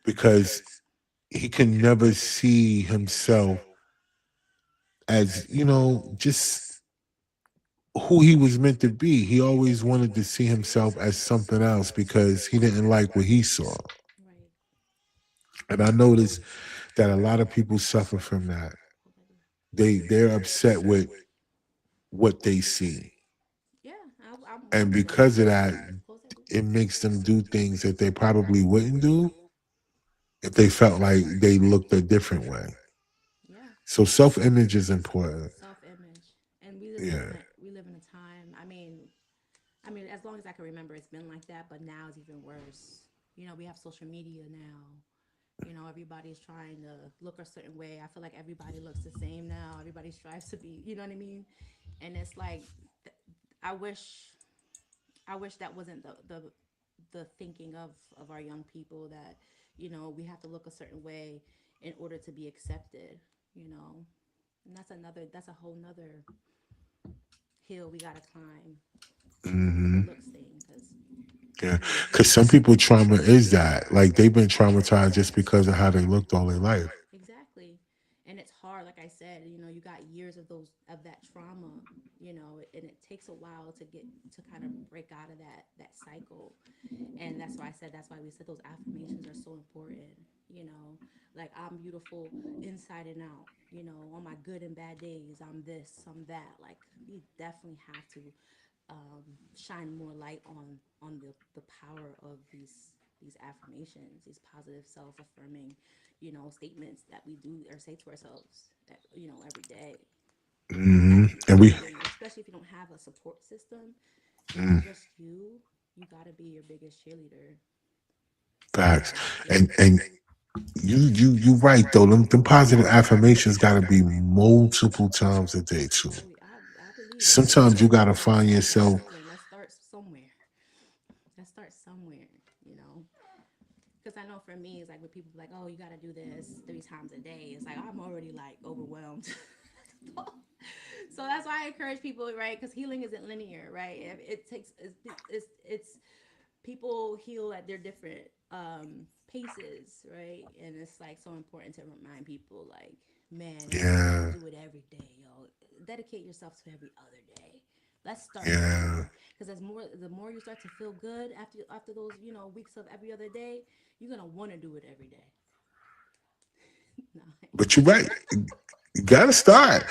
because he can never see himself as, just who he was meant to be. He always wanted to see himself as something else because he didn't like what he saw. Right. And I noticed that a lot of people suffer from that. Hope I do. They're upset with what they see. Yeah, I'm And one of them. because of that, Close that door. it makes them do things that they probably wouldn't do if they felt like they looked a different way. Yeah. So self image is important. Self-image, and we just Yeah. live in a time. I mean, as long as I can remember, it's been like that. But now it's even worse. We have social media now. Everybody's trying to look a certain way. I feel like everybody looks the same now. Everybody strives to be. You know what I mean? And it's like, I wish, I wish that wasn't the thinking of our young people, that we have to look a certain way in order to be accepted. You know, and that's a whole nother hill we gotta climb. The Hmm. looks thing, because Yeah. we Because some people trauma is that. Like they've been traumatized just because of how they looked all their life. exactly. And it's hard, like I said, you got years of that trauma, and it takes a while to kind of break out of that cycle. And that's why we said those affirmations are so important. you know like, I'm beautiful inside and out. On my good and bad days, I'm this, I'm that. Like, we definitely have to shine more light on the power of these affirmations, these positive self-affirming statements that we do or say to ourselves every day. Hmm. As And human we, beings, especially if you don't have a support system and it's mm, just you got to be your biggest cheerleader. facts. And And you right though. Them positive affirmations got to be multiple times a day too. oh, I believe it. Sometimes you got to find yourself. Discipline. Let's start somewhere. Let's start somewhere. I know for me, it's like when people be like, "Oh, you got to do this 3 times a day." It's like I'm already like overwhelmed. So that's why I encourage people, right? Because healing isn't linear, right? It takes it's people heal at their different paces, right? And it's like so important to remind people, like, man, if you can't Yeah, do it every day, yo, dedicate yourself to every other day. Let's start yeah. there, because as more the more you start to feel good after those weeks of every other day, you're gonna want to do it every day. But you're right. You gotta start.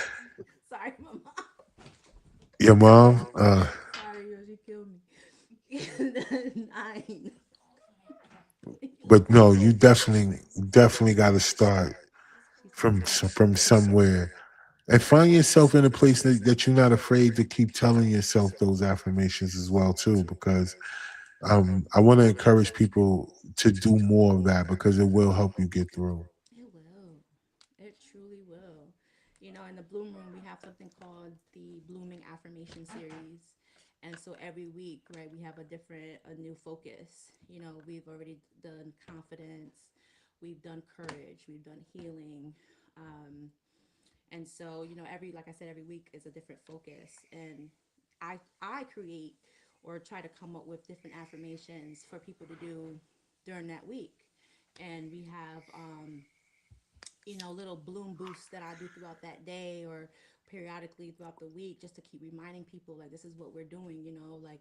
Sorry, my mom. Your mom. Sorry, yo, she killed me. 9. But no, you definitely got to start She said from stop. from somewhere and find yourself in a place that you're not afraid to keep telling yourself those affirmations as well too. Because I want to encourage people to do more of that because it will help you get through. It will. It truly will. In the Bloom Room, we have something called the Blooming Affirmation Series. And so every week, right, we have a new focus. We've already done confidence, we've done courage, we've done healing. Um, and so, like I said, every week is a different focus. And I create or try to come up with different affirmations for people to do during that week. And we have little bloom boosts that I do throughout that day or periodically throughout the week, just to keep reminding people, like, this is what we're doing, like,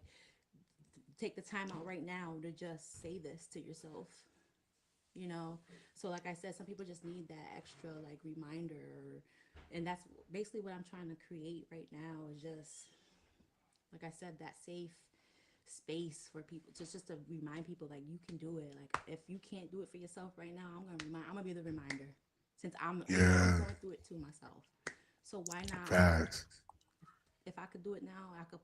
take the time out right now to just say this to yourself, you know. So like I said, some people just need that extra like reminder, and that's basically what I'm trying to create right now, is just, like I said, that safe space for people, just to remind people, like, you can do it. Like, if you can't do it for yourself right now, I'm gonna be the reminder, since I'm Yeah, going through it too myself. So why not? fast. If I could do it now, I could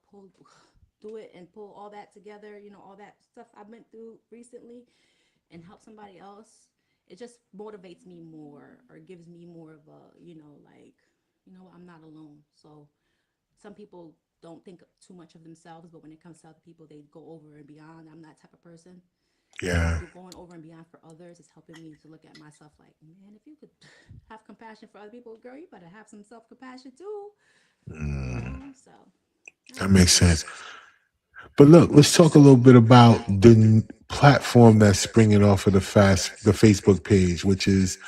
do it and pull all that together, all that stuff I went through recently, and help somebody else. It just motivates me more, or gives me more of a, like, I'm not alone. So some people don't think too much of themselves, but when it comes to other people, they go over and beyond. I'm that type of person. So Yeah, going over and beyond for others is helping me to look at myself like, man, if you could have compassion for other people, girl, you better have some self compassion too. So that that's makes it. sense. But look, let's talk a little bit about the platform that's springing off of the Facebook page, which is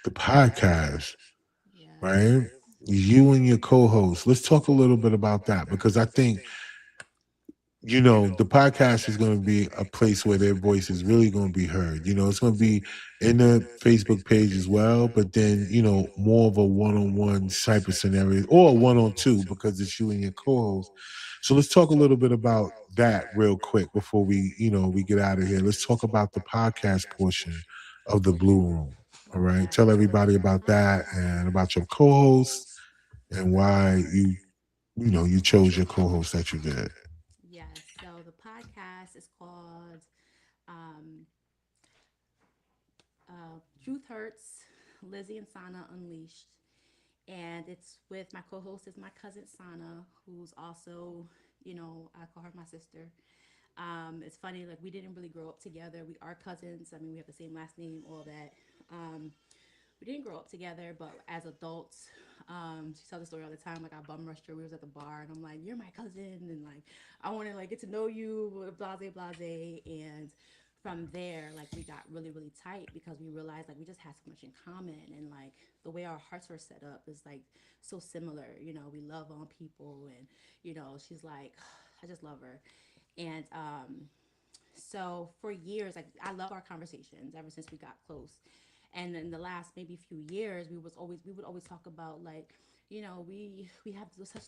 the podcast, right? Yes. You and your co-host. Let's talk a little bit about that because I think the podcast is going to be a place where their voice is really going to be heard. It's going to be in the Facebook page as well, but then, more of a one-on-one type of scenario or a one-on-two because it's you and your co-host. So let's talk a little bit about that real quick before we get out of here. Let's talk about the podcast portion of the Blue Room. All right. Tell Okay. everybody about that and about your co-host and why you chose your co-host that you did. Yes. So the podcast is called um, Truth Hurts, Lizzie and Sana Unleashed. And it's with my co host, is my cousin Sana, who's also, I call her my sister. It's funny, like, we didn't really grow up together. We are cousins. I mean, we have the same last name, all that. We didn't grow up together, but as adults, she tells the story all the time. Like, I bum rushed her. We was at the bar, and I'm like, "You're my cousin," and like, I want to like get to know you, blase blase. And from there, like, we got really really tight because we realized, like, we just had so much in common, and like the way our hearts are set up is like so similar. We love on people, and she's like, I just love her. And so for years, like, I love our conversations ever since we got close. And in the last maybe few years, we would always talk about, like, we have such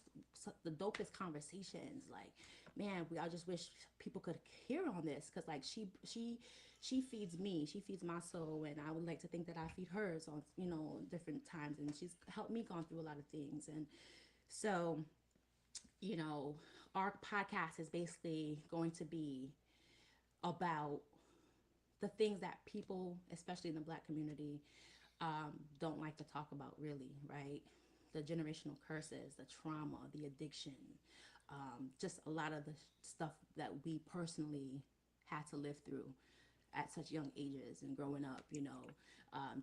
the dopest conversations. Like, man, I just wish people could hear on this, because like she feeds me, she feeds my soul, and I would like to think that I feed hers on different times, and she's helped me gone through a lot of things. And so, you know our podcast is basically going to be about the things that people, especially in the Black community, don't like to talk about, really, right? The generational curses, the trauma, the addiction, just a lot of the stuff that we personally had to live through. at such young ages and growing up,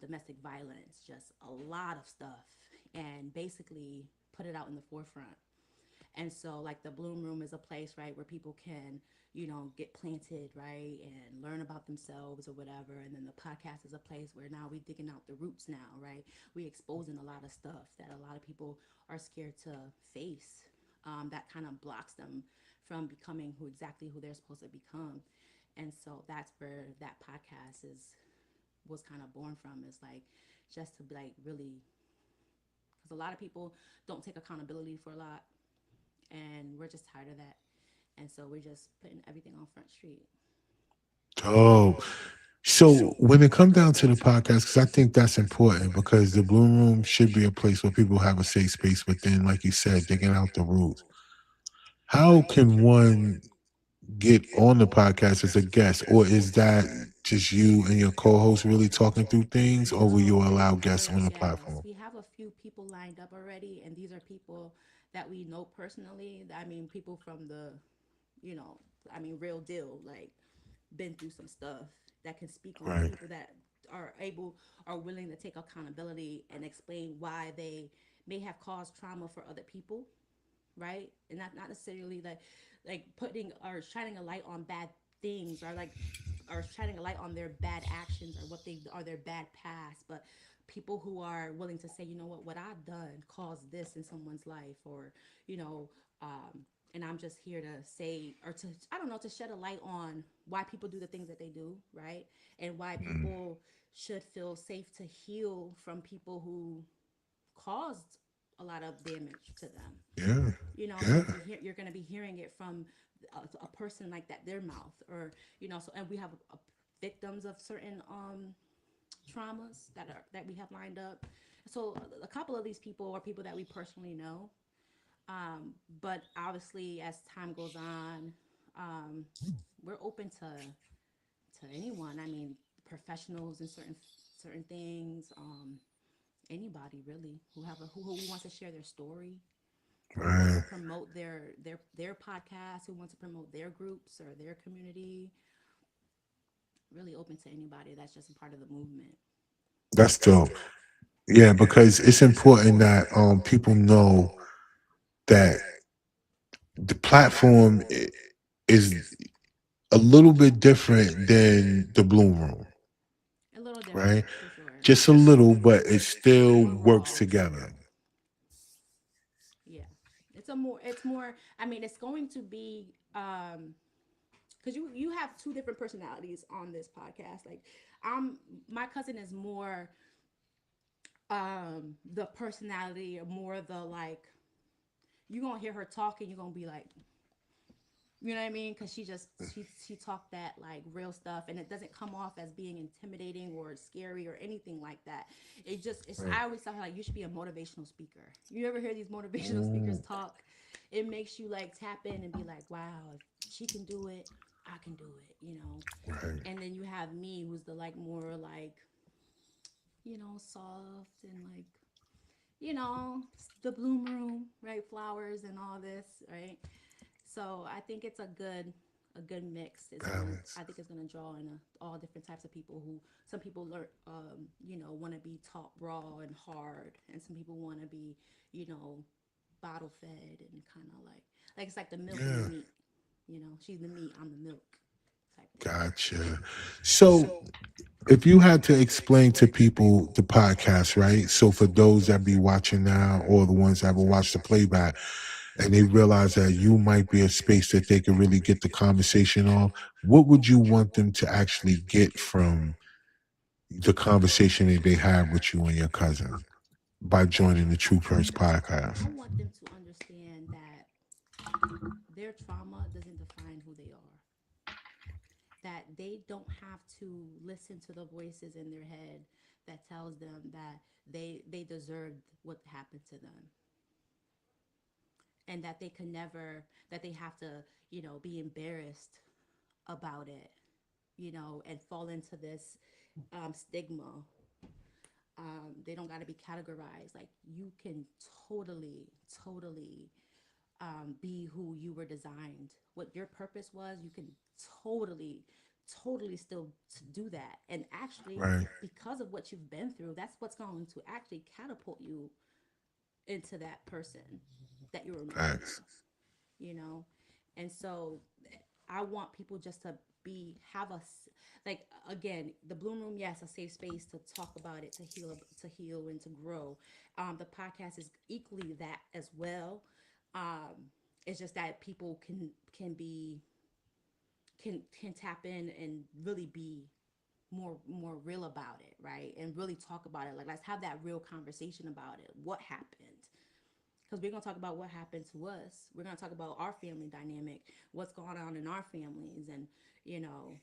domestic violence, just a lot of stuff, and basically put it out in the forefront. And so, like, the Bloom Room is a place, right, where people can, get planted, right, and learn about themselves or whatever. And then the podcast is a place where now we digging out the roots now, right? We exposing a lot of stuff that a lot of people are scared to face. That kind of blocks them from becoming who they're supposed to become. And so that's where that podcast is was kind of born from. Is like just to like really, because a lot of people don't take accountability for a lot, and we're just tired of that. And so we're just putting everything on Front Street. Oh, so when it comes down to the podcast, because I think that's important, because the Bloom Room should be a place where people have a safe space within, like you said, digging out the roots. How can one get on the podcast as a guest, or is that just you and your co-host really talking through things, or will you No, allow guests on the yes, platform? we have a few people lined up already, and these are people that we know personally. I mean, people from you know, real deal, like been through some stuff that can speak on it. Right, People that are willing to take accountability and explain why they may have caused trauma for other people, right? And not necessarily like putting or shining a light on bad things, or shining a light on their bad actions or what they are their bad past, but people who are willing to say, what I've done caused this in someone's life, or you know and I'm just here to say, or to, I don't know, to shed a light on why people do the things that they do, right? And why people should feel safe to heal from people who caused a lot of damage to them. yeah, So yeah, you're going to be hearing it from a person like that, their mouth, or so. And we have victims of certain traumas that we have lined up. So a couple of these people are people that we personally know, but obviously as time goes on, um, we're open to anyone. I mean, professionals in certain things, anybody really who wants to share their story, who wants to right. promote their podcast, who wants to promote their groups or their community. Really open to anybody that's just a part of the movement. That's dope. Yeah, because it's important that people know that the platform is a little bit different than the Bloom Room, A little right? different for sure. Just a little, but it still More works raw. together. Yeah. It's more, it's going to be because you have two different personalities on this podcast. Like, I'm my cousin is more the personality, or more the, like, you're gonna hear her talking, you're gonna be like, you know what I mean? Because she talked that, like, real stuff, and it doesn't come off as being intimidating or scary or anything like that. Right. I always tell her, like, you should be a motivational speaker. You ever hear these motivational speakers Ooh, talk? It makes you, like, tap in and be like, wow, if she can do it, I can do it. right. And then you have me, who's the, like, more like, soft, and, like, the bloom room, right? Flowers and all this, right? So I think it's a good mix. Balance. I think it's gonna draw in all different types of people. Who Some people learn, want to be taught raw and hard, and some people want to be, you know, bottle fed, and kind of like it's like the milk and the Yeah, meat. She's the meat, I'm the milk, type thing. gotcha. So, if you had to explain to people the podcast, right? So, for those that be watching now, or the ones that will watch the playback, and they realize that you might be a space that they can really get the conversation on, what would you want them to actually get from the conversation that they have with you and your cousin by joining the True Purse I podcast? want them to understand that their trauma doesn't define who they are. That they don't have to listen to the voices in their head that tells them that they deserved what happened to them, and that they can never, that they have to, be embarrassed about it, and fall into this stigma. They don't got to be categorized. Like, you can totally, totally be who you were designed. What your purpose was, you can totally, totally still to do that. And actually, Right. because of what you've been through, that's what's going to actually catapult you into that person that you're Facts. imagining, you know? And so I want people just to be, have us, like, again, the Bloom Room, yes, a safe space to talk about it, to heal and to grow. The podcast is equally that as well. It's just that people can be, can tap in and really be more real about it, right? And really talk about it. Like, let's have that real conversation about it. What happened? Because we're gonna talk about what happened to us. We're gonna talk about our family dynamic, what's going on in our families, and you know,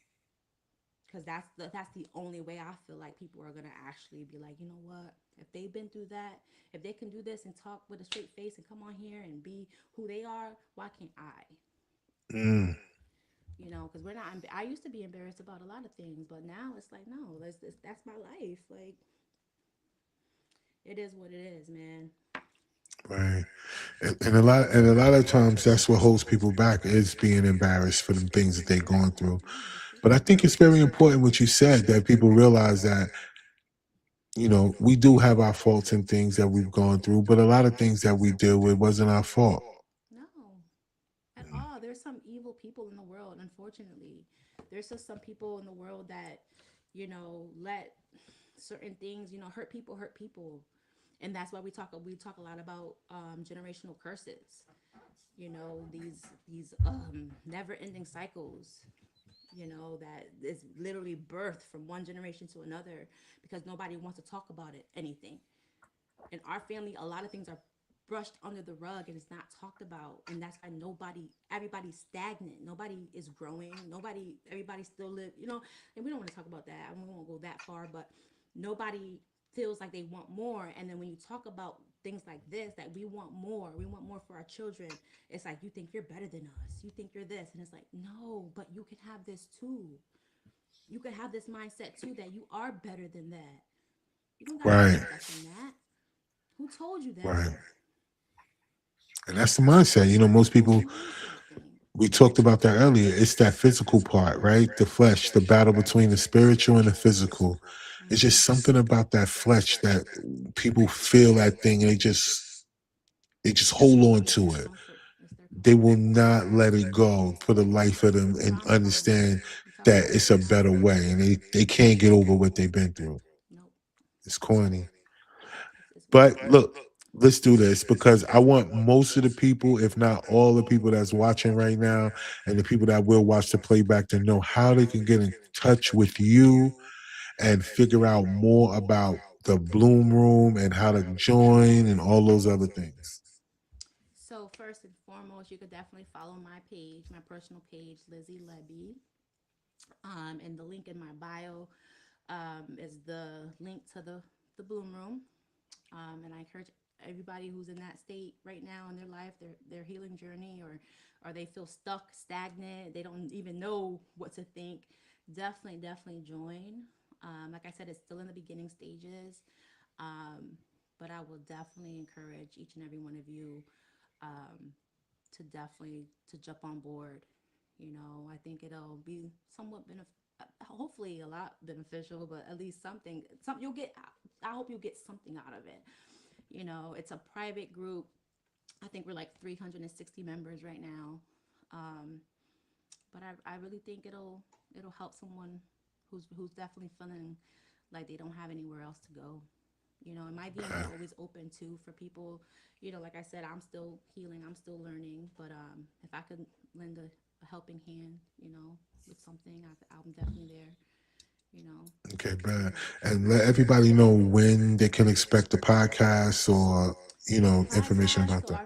because that's the only way I feel like people are gonna actually be like, you know what? If they've been through that, if they can do this and talk with a straight face and come on here and be who they are, why can't I? Mm, You know, because we're not. I used to be embarrassed about a lot of things, but now it's like, no, that's my life. Like, it is what it is, man. right. And a lot of times that's what holds people back is being embarrassed for the things that they're going through. Yeah, the But I stigma. think it's very important what you said that people realize that, we do have our faults and things that we've gone through, but a lot of things that we deal with wasn't our fault. No, at all. There's some evil people in the world, unfortunately. There's just some people in the world that, let certain things, hurt people. And that's why we talk a lot about generational curses. These never ending cycles, that is literally birthed from one generation to another because nobody wants to talk about it, anything. In our family, a lot of things are brushed under the rug and it's not talked about, and that's why everybody's stagnant, nobody is growing, everybody still live, and we don't want to talk about that, we won't go that far, but nobody feels like they want more. And then when you talk about things like this, that we want more for our children, it's like, you think you're better than us, you think you're this, and it's like, no, but you can have this too. You can have this mindset too, that you are better than that. You don't got to be Right. stuck in that. Who told you that? Right. And that's the mindset. Most That's a people, mindset thing. we talked about that earlier. It's that physical part, right? The flesh, the battle between the spiritual and the physical. It's Mm-hmm. just something about that flesh that people feel that thing and they just hold on It's to their it. comfort. It's their They comfort. will not let it go for the life of them and Trauma bond. understand We talk that about it's it. a better way and they can't get over what they've been through. Nope. It's corny. It's what it But is. look, let's do this because I want most of the people, if not all the people that's watching right now, and the people that will watch the playback to know how they can get in touch with you and figure out more about the Bloom Room and how to join and all those other things. So first and foremost, you could definitely follow my page, my personal page, Lizzy Lebby. And the link in my bio is the link to the Bloom Room. And I encourage everybody who's in that state right now in their life, their healing journey, or they feel stuck, stagnant, they don't even know what to think. Definitely join. Like I said, it's still in the beginning stages, um, but I will definitely encourage each and every one of you um, to jump on board. I think it'll be somewhat hopefully a lot beneficial, but at least something you'll get. I hope you'll get something out of it. It's a private group. I think we're like 360 members right now. Um, but I really think it'll help someone who's definitely feeling like they don't have anywhere else to go. And my DMs are always open too for people. Like I said, I'm still healing, I'm still learning, but if I could lend a helping hand, with something, I'm definitely there. You know. Okay, bad. And let everybody know when they can expect the podcast or, The information podcast. about So that.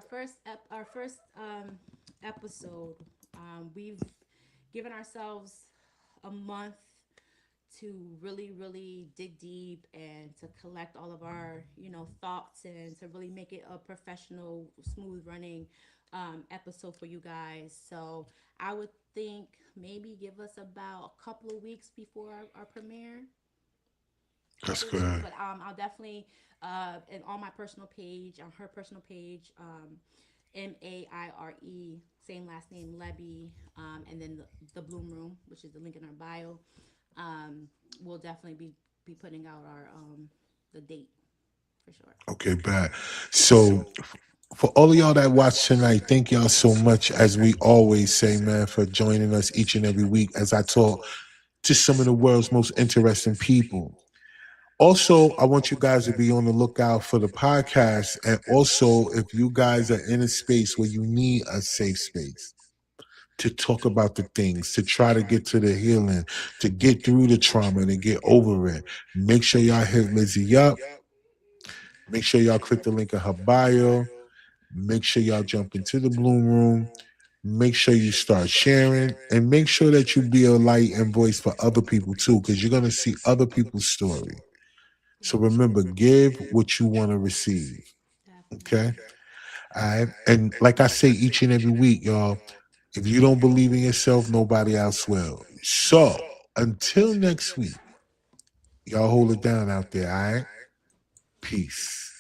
our first episode, we've given ourselves a month to really dig deep and to collect all of our thoughts and to really make it a professional, smooth running episode for you guys. So I would think maybe give us about a couple of weeks before our premiere, That's couple of weeks, good. but I'll definitely and on my personal page, on her personal page, Maire, same last name, Lebby, and then the Bloom Room, which is the link in our bio. Um, we'll definitely be putting out our the date for sure. Okay, bad. So for all of y'all that watch tonight, thank y'all so much, as we always say, man, for joining us each and every week as I talk to some of the world's most interesting people. Also, I want you guys to be on the lookout for the podcast. And also, if you guys are in a space where you need a safe space to talk about the things, to try to get to the healing, to get through the trauma, to get over it, make sure y'all hit Lizzie up. Make sure y'all click the link in her bio. Make sure y'all jump into the Bloom Room. Make sure you start sharing, and make sure that you be a light and voice for other people too, because you're going to see other people's story. So remember, give what you want to receive. Definitely. Okay. All right. And like I say each and every week, y'all, if you don't believe in yourself, nobody else will. So until next week, y'all hold it down out there. All right. Peace.